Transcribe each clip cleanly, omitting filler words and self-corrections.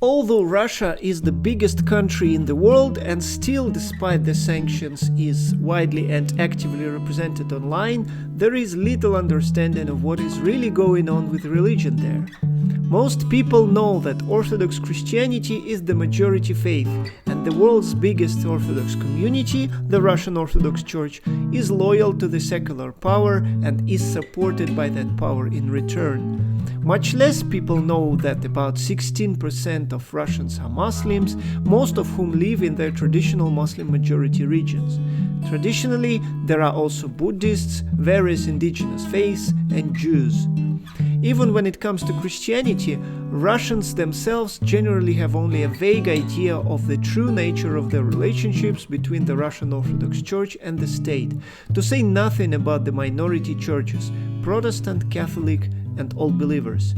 Although Russia is the biggest country in the world and still, despite the sanctions, is widely and actively represented online, there is little understanding of what is really going on with religion there. Most people know that Orthodox Christianity is the majority faith, and the world's biggest Orthodox community, the Russian Orthodox Church, is loyal to the secular power and is supported by that power in return. Much less people know that about 16% of Russians are Muslims, most of whom live in their traditional Muslim majority regions. Traditionally, there are also Buddhists, various indigenous faiths, and Jews. Even when it comes to Christianity, Russians themselves generally have only a vague idea of the true nature of the relationships between the Russian Orthodox Church and the state, to say nothing about the minority churches, Protestant, Catholic, and all believers.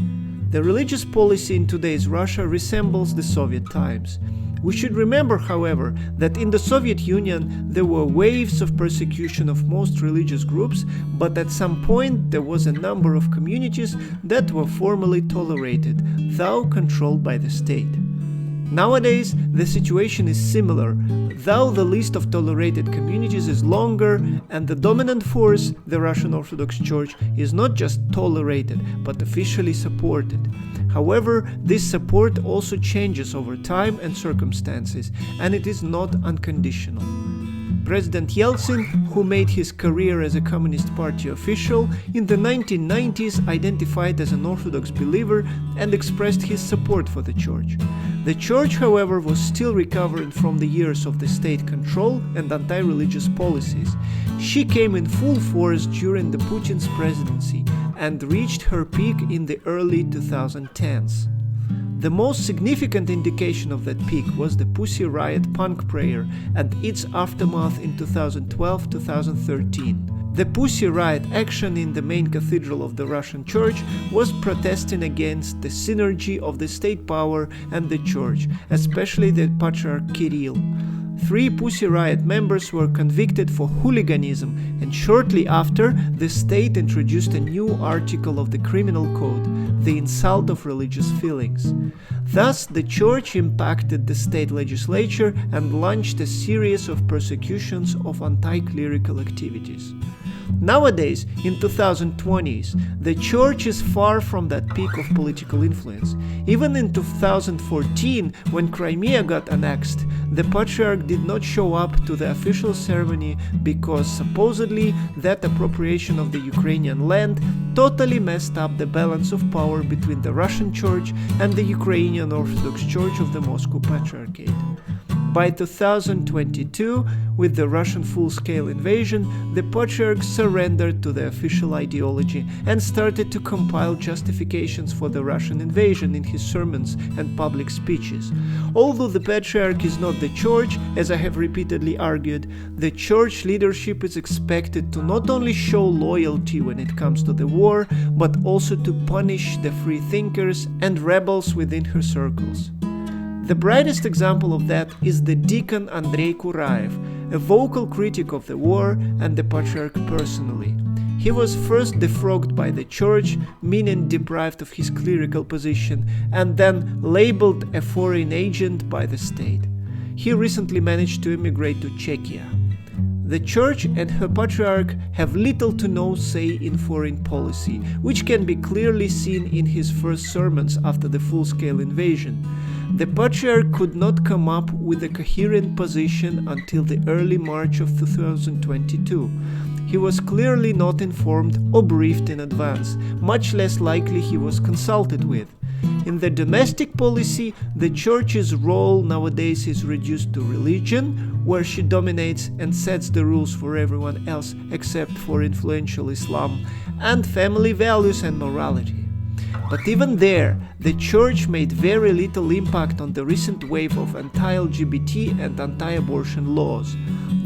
The religious policy in today's Russia resembles the Soviet times. We should remember, however, that in the Soviet Union there were waves of persecution of most religious groups, but at some point there was a number of communities that were formally tolerated, though controlled by the state. Nowadays, the situation is similar, though the list of tolerated communities is longer, and the dominant force, the Russian Orthodox Church, is not just tolerated, but officially supported. However, this support also changes over time and circumstances, and it is not unconditional. President Yeltsin, who made his career as a Communist Party official, in the 1990s identified as an Orthodox believer and expressed his support for the church. The church, however, was still recovering from the years of the state control and anti-religious policies. She came in full force during the Putin's presidency and reached her peak in the early 2010s. The most significant indication of that peak was the Pussy Riot punk prayer and its aftermath in 2012-2013. The Pussy Riot action in the main cathedral of the Russian Church was protesting against the synergy of the state power and the church, especially the Patriarch Kirill. 3 Pussy Riot members were convicted for hooliganism, and shortly after, the state introduced a new article of the criminal code, the insult of religious feelings. Thus, the church impacted the state legislature and launched a series of persecutions of anti-clerical activities. Nowadays, in 2020s, the church is far from that peak of political influence. Even in 2014, when Crimea got annexed, the Patriarch did not show up to the official ceremony because supposedly that appropriation of the Ukrainian land totally messed up the balance of power between the Russian Church and the Ukrainian Orthodox Church of the Moscow Patriarchate. By 2022, with the Russian full-scale invasion, the Patriarch surrendered to the official ideology and started to compile justifications for the Russian invasion in his sermons and public speeches. Although the Patriarch is not the Church, as I have repeatedly argued, the Church leadership is expected to not only show loyalty when it comes to the war, but also to punish the free thinkers and rebels within her circles. The brightest example of that is the deacon Andrei Kuraev, a vocal critic of the war and the Patriarch personally. He was first defrogged by the church, meaning deprived of his clerical position, and then labeled a foreign agent by the state. He recently managed to immigrate to Czechia. The church and her patriarch have little to no say in foreign policy, which can be clearly seen in his first sermons after the full-scale invasion. The patriarch could not come up with a coherent position until the early March of 2022. He was clearly not informed or briefed in advance, much less likely he was consulted with. In the domestic policy, the church's role nowadays is reduced to religion, where she dominates and sets the rules for everyone else except for influential Islam, and family values and morality. But even there, the church made very little impact on the recent wave of anti-LGBT and anti-abortion laws.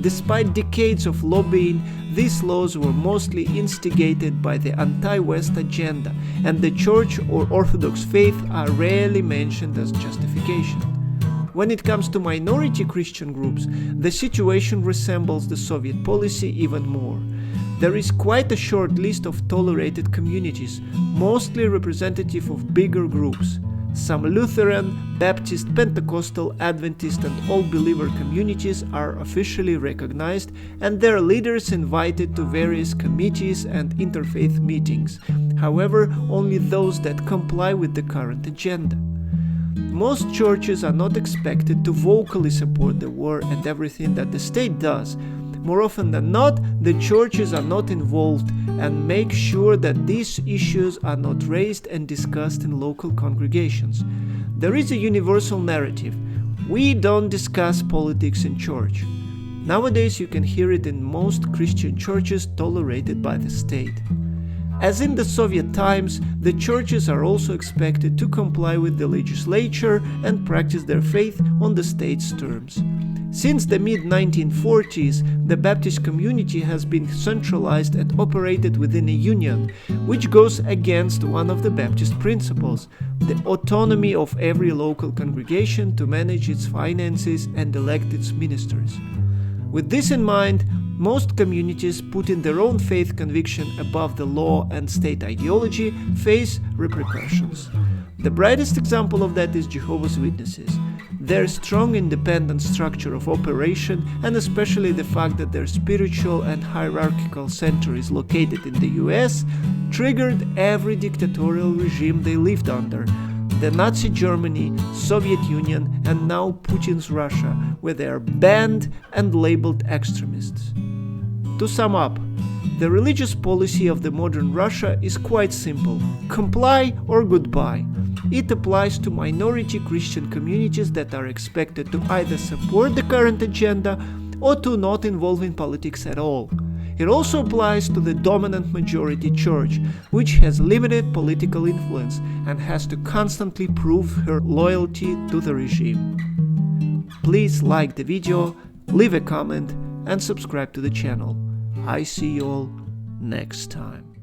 Despite decades of lobbying, these laws were mostly instigated by the anti-West agenda, and the church or Orthodox faith are rarely mentioned as justification. When it comes to minority Christian groups, the situation resembles the Soviet policy even more. There is quite a short list of tolerated communities, mostly representative of bigger groups. Some Lutheran, Baptist, Pentecostal, Adventist and all-believer communities are officially recognized and their leaders invited to various committees and interfaith meetings. However, only those that comply with the current agenda. Most churches are not expected to vocally support the war and everything that the state does. More often than not, the churches are not involved and make sure that these issues are not raised and discussed in local congregations. There is a universal narrative. We don't discuss politics in church. Nowadays you can hear it in most Christian churches tolerated by the state. As in the Soviet times, the churches are also expected to comply with the legislature and practice their faith on the state's terms. Since the mid-1940s, the Baptist community has been centralized and operated within a union, which goes against one of the Baptist principles, the autonomy of every local congregation to manage its finances and elect its ministers. With this in mind, most communities putting their own faith conviction above the law and state ideology face repercussions. The brightest example of that is Jehovah's Witnesses. Their strong independent structure of operation, and especially the fact that their spiritual and hierarchical center is located in the US, triggered every dictatorial regime they lived under. The Nazi Germany, Soviet Union, and now Putin's Russia, where they are banned and labeled extremists. To sum up, the religious policy of the modern Russia is quite simple: comply or goodbye. It applies to minority Christian communities that are expected to either support the current agenda or to not involve in politics at all. It also applies to the dominant majority church, which has limited political influence and has to constantly prove her loyalty to the regime. Please like the video, leave a comment and subscribe to the channel. I see you all next time.